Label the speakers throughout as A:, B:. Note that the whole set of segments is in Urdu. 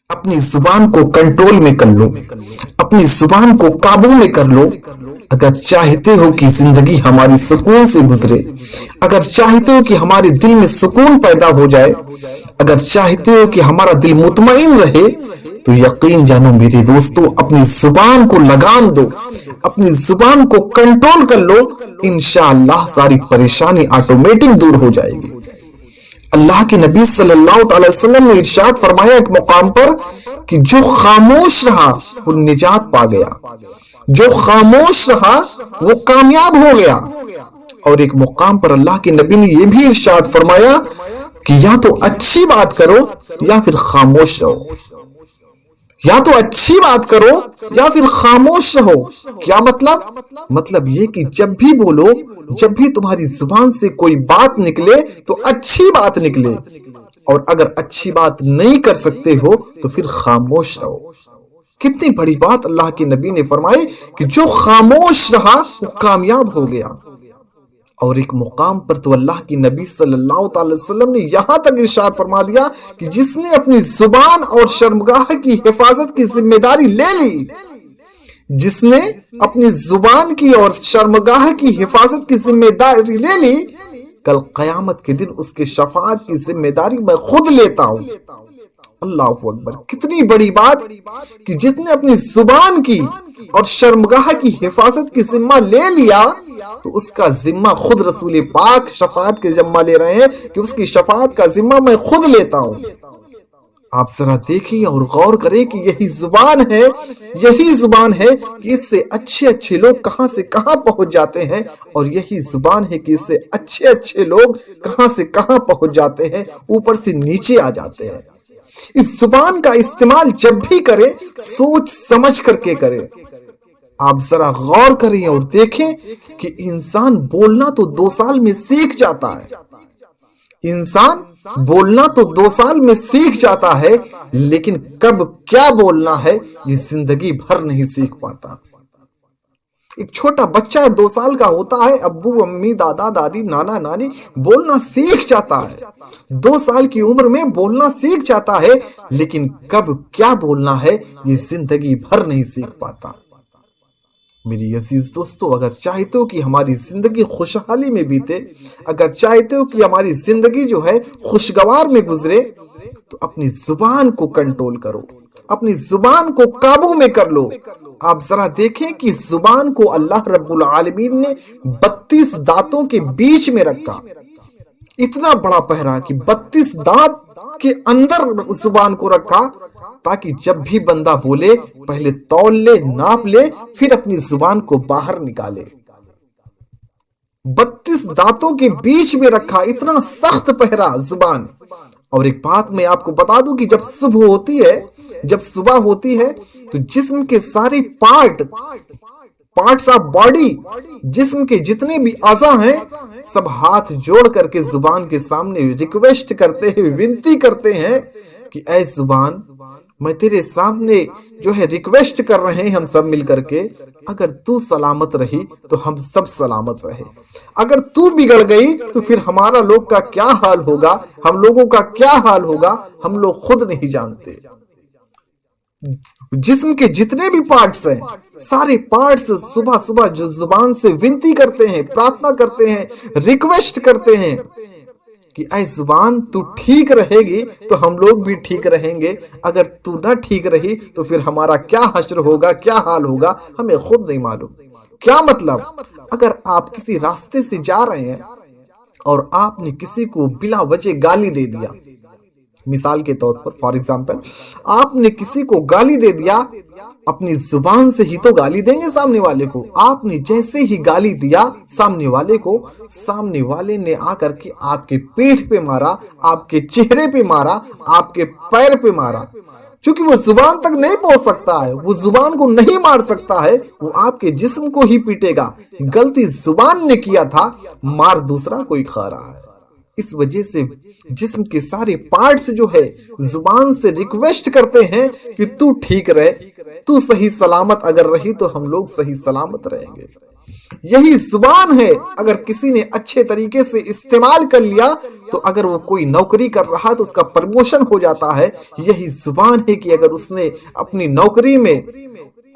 A: اپنی زبان کو کنٹرول میں کر لو، اپنی زبان کو قابو میں کر لو۔ اگر چاہتے ہو کہ زندگی ہماری سکون سے گزرے، اگر چاہتے ہو کہ ہمارے دل میں سکون پیدا ہو جائے، اگر چاہتے ہو کہ ہمارا دل مطمئن رہے، تو یقین جانو میرے دوستو، اپنی زبان کو لگام دو، اپنی زبان کو کنٹرول کر لو، انشاءاللہ ساری پریشانی آٹومیٹک دور ہو جائے گی۔ اللہ کے نبی صلی اللہ علیہ وسلم نے ارشاد فرمایا ایک مقام پر کہ جو خاموش رہا وہ نجات پا گیا، جو خاموش رہا وہ کامیاب ہو گیا۔ اور ایک مقام پر اللہ کے نبی نے یہ بھی ارشاد فرمایا کہ یا تو اچھی بات کرو یا پھر خاموش رہو، یا تو اچھی بات کرو یا پھر خاموش رہو۔ کیا مطلب یہ کہ جب بھی بولو، جب بھی تمہاری زبان سے کوئی بات نکلے تو اچھی بات نکلے، اور اگر اچھی بات نہیں کر سکتے ہو تو پھر خاموش رہو۔ کتنی بڑی بات اللہ کے نبی نے فرمائی کہ جو خاموش رہا وہ کامیاب ہو گیا۔ اور ایک مقام پر تو اللہ کی نبی صلی اللہ علیہ وسلم نے یہاں تک ارشاد فرما دیا کہ جس نے اپنی زبان اور شرمگاہ کی حفاظت کی ذمہ داری لے لی، جس نے اپنی زبان کی اور شرمگاہ کی حفاظت کی ذمہ داری لے لی، کل قیامت کے دن اس کے شفاعت کی ذمہ داری میں خود لیتا ہوں۔ اللہ اکبر، کتنی بڑی بات کہ جس نے اپنی زبان کی اور شرمگاہ کی حفاظت کی ذمہ لے لیا تو اس کا ذمہ خود رسول پاک شفاعت کے ذمہ لے رہے ہیں کہ اس کی شفاعت کا ذمہ میں خود لیتا ہوں۔ آپ ذرا دیکھیں اور غور کریں کہ یہی زبان ہے کہ اس سے اچھے لوگ کہاں سے کہاں پہنچ جاتے ہیں، اور یہی زبان ہے کہ اس سے اچھے لوگ کہاں سے کہاں پہنچ جاتے ہیں، اوپر سے نیچے آ جاتے ہیں۔ اس زبان کا استعمال جب بھی کرے سوچ سمجھ کر کے کرے۔ آپ ذرا غور کریں اور دیکھیں کہ انسان بولنا تو 2 سال میں سیکھ جاتا ہے، انسان بولنا تو 2 سال میں سیکھ جاتا ہے، لیکن کب کیا بولنا ہے یہ زندگی بھر نہیں سیکھ پاتا۔ ایک چھوٹا بچہ 2 سال کا ہوتا ہے، ابو امی دادا دادی نانا نانی بولنا سیکھ جاتا ہے، 2 سال کی عمر میں بولنا سیکھ جاتا ہے، لیکن کب کیا بولنا ہے یہ زندگی بھر نہیں سیکھ پاتا۔ میری عزیز دوستو، اگر چاہتے ہو کہ ہماری زندگی خوشحالی میں بیتے، اگر چاہتے ہو کہ ہماری زندگی جو ہے خوشگوار میں گزرے، تو اپنی زبان کو کنٹرول کرو، اپنی زبان کو قابو میں کر لو۔ آپ ذرا دیکھیں کہ زبان کو اللہ رب العالمین نے 32 دانتوں کے بیچ میں رکھا، اتنا بڑا پہرا کہ 32 دانت کے اندر زبان کو رکھا، تاکہ جب بھی بندہ بولے پہلے تول لے، ناپ لے، پھر اپنی زبان کو باہر نکالے۔ 32 دانتوں کے بیچ میں رکھا، اتنا سخت پہرا زبان۔ اور ایک بات میں آپ کو بتا دوں کہ جب صبح ہوتی ہے تو جسم کے سارے پارٹس آف باڈی، جسم کے جتنے بھی اعضاء ہیں، سب ہاتھ جوڑ کر کے زبان کے سامنے ریکویسٹ کرتے ہیں، ونتی کرتے ہیں کہ اے زبان، میں تیرے سامنے جو ہے ریکویسٹ کر رہے ہیں ہم سب مل کر کے، اگر تو سلامت رہی تو ہم سب سلامت رہے، اگر تو بگڑ گئی تو پھر ہمارا لوگ کا کیا حال ہوگا، ہم لوگوں کا کیا حال ہوگا، ہم لوگ خود نہیں جانتے۔ جسم کے جتنے بھی پارٹس ہیں، سارے پارٹس صبح جو زبان سے ونتی کرتے ہیں، پرارتھنا کرتے ہیں، ریکویسٹ کرتے ہیں کہ اے زبان تو ٹھیک رہے گی تو ہم لوگ بھی ٹھیک رہیں گے، اگر تو نہ ٹھیک رہی تو پھر ہمارا کیا حشر ہوگا، کیا حال ہوگا، ہمیں خود نہیں معلوم۔ کیا مطلب؟ اگر آپ کسی راستے سے جا رہے ہیں اور آپ نے کسی کو بلا وجہ گالی دے دیا، مثال کے طور پر فار ایگزامپل آپ نے کسی کو گالی دے دیا، اپنی زبان سے ہی تو گالی دیں گے سامنے والے کو۔ آپ نے جیسے ہی گالی دیا سامنے والے کو، سامنے والے نے آ کر کے آپ کے پیٹھ پہ مارا، آپ کے چہرے پہ مارا، آپ کے پیر پہ مارا، چونکہ وہ زبان تک نہیں پہنچ سکتا ہے، وہ زبان کو نہیں مار سکتا ہے، وہ آپ کے جسم کو ہی پیٹے گا۔ غلطی زبان نے کیا تھا، مار دوسرا کوئی کھا رہا ہے۔ اس وجہ سے جسم کے سارے پارٹس جو ہے زبان سے ریکویسٹ کرتے ہیں کہ تو ٹھیک رہے، تو صحیح سلامت اگر رہی تو ہم لوگ صحیح سلامت رہیں گے۔ یہی زبان ہے، اگر کسی نے اچھے طریقے سے استعمال کر لیا تو اگر وہ کوئی نوکری کر رہا ہے تو اس کا پروموشن ہو جاتا ہے. یہی زبان ہے کہ اگر اس نے اپنی نوکری میں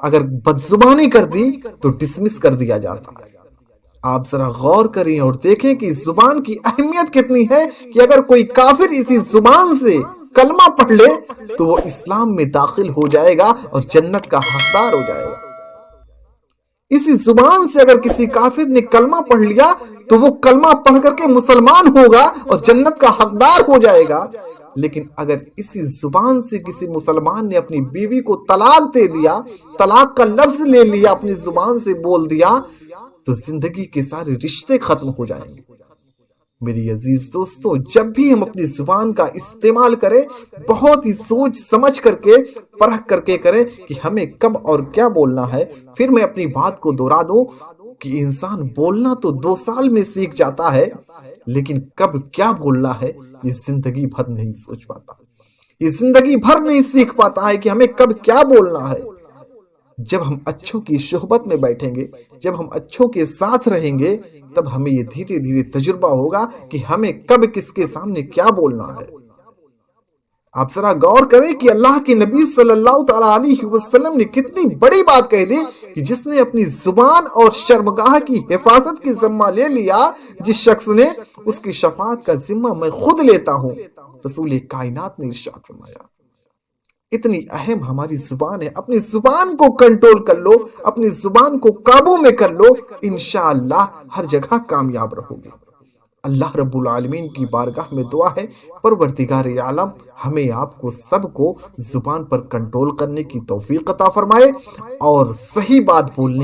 A: اگر بدزبانی کر دی تو ڈسمس کر دیا جاتا ہے. آپ ذرا غور کریں اور دیکھیں کہ زبان کی اہمیت کتنی ہے کہ اگر کوئی کافر اسی زبان سے کلمہ پڑھ لے تو وہ اسلام میں داخل ہو جائے گا اور جنت کا حقدار ہو جائے گا. اسی زبان سے اگر کسی کافر نے کلمہ پڑھ لیا تو وہ کلمہ پڑھ کر کے مسلمان ہوگا اور جنت کا حقدار ہو جائے گا. لیکن اگر اسی زبان سے کسی مسلمان نے اپنی بیوی کو طلاق دے دیا، طلاق کا لفظ لے لیا، اپنی زبان سے بول دیا، تو زندگی کے سارے رشتے ختم ہو جائیں گے. میری عزیز دوستو، جب بھی ہم اپنی زبان کا استعمال کریں بہت ہی سوچ سمجھ کر کے پرکھ کر کے کریں کہ ہمیں کب اور کیا بولنا ہے. پھر میں اپنی بات کو دہرا دوں کہ انسان بولنا تو 2 سال میں سیکھ جاتا ہے، لیکن کب کیا بولنا ہے یہ زندگی بھر نہیں سوچ پاتا، یہ زندگی بھر نہیں سیکھ پاتا ہے کہ ہمیں کب کیا بولنا ہے. جب ہم اچھوں کی صحبت میں بیٹھیں گے، جب ہم اچھوں کے ساتھ رہیں گے، تب ہمیں یہ دھیرے دھیرے تجربہ ہوگا کہ ہمیں کب کس کے سامنے کیا بولنا ہے. آپ ذرا غور کریں کہ اللہ کے نبی صلی اللہ تعالی علیہ وسلم نے کتنی بڑی بات کہہ دی کہ جس نے اپنی زبان اور شرمگاہ کی حفاظت کی ذمہ لے لیا، جس شخص نے اس کی شفاعت کا ذمہ میں خود لیتا ہوں. رسول کائنات نے ارشاد فرمایا اتنی اہم ہماری زبان ہے. اپنی زبان کو کنٹرول کر لو، اپنی زبان کو قابو میں کر لو، انشاءاللہ ہر جگہ کامیاب رہو گے. اللہ رب العالمین کی بارگاہ میں دعا ہے پروردگار عالم ہمیں آپ کو سب کو زبان پر کنٹرول کرنے کی توفیق عطا فرمائے اور صحیح بات بولنے